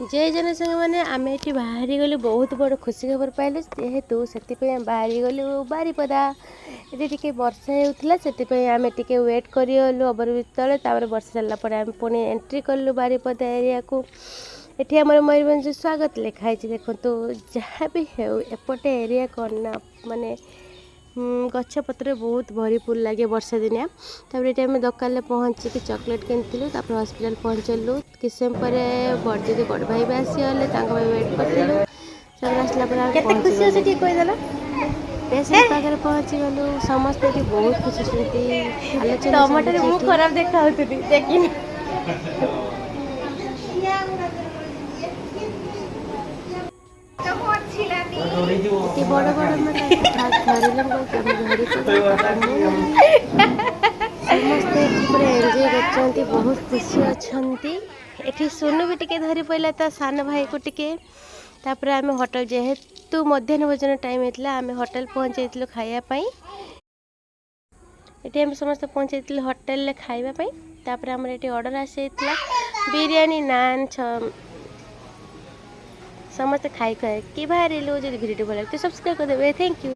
जय जन संग मैंने आम ये बाहरी गलु बहुत बड़ खुशी खबर पाइलु जेहेतु से बाहरी गलु बारिपदा ये टी वर्षा होता से आम टे वेट करगलु ओवरब्रिज तले वर्षा सारापर आम पुणी एंट्री कलु बारिपदा एरिया को ये आम मयूरभंज स्वागत लिखाई देखु जहाँ भी हो एपटे एरिया करना माने गछपत्र बहुत भरीपूर लगे वर्षा दिनिया ये आम दुकान पहुँचिक चॉकलेट किनलु हॉस्पिटल पहुँचलु किछ समय पर बड़दी बड़ भाई भी आसीगले वेट करूँ आसला पेशेंट पाखे पहुँची गलु समस्ते बहुत खुशी आलोचना खराब देखा देखी बड़ बड़ समस्ते पूरा एंजॉय करछंती बहुत खुशी अच्छी एठी सोनू भी टिके धरी पड़ा ता सान भाई को टिके तापर आम होटल जेहेतु मध्याह्न भोजन टाइम होता आम होटल पहुँचाई खायापाई ये आम समस्त पहुँचाई होटेल खावाई तापर आम ये ऑर्डर आसी बिरयानी नान समस्त खाई खाए कि बाहर लो जो वीडियो भल लगे तो सब्सक्राइब कर देवे। Thank you.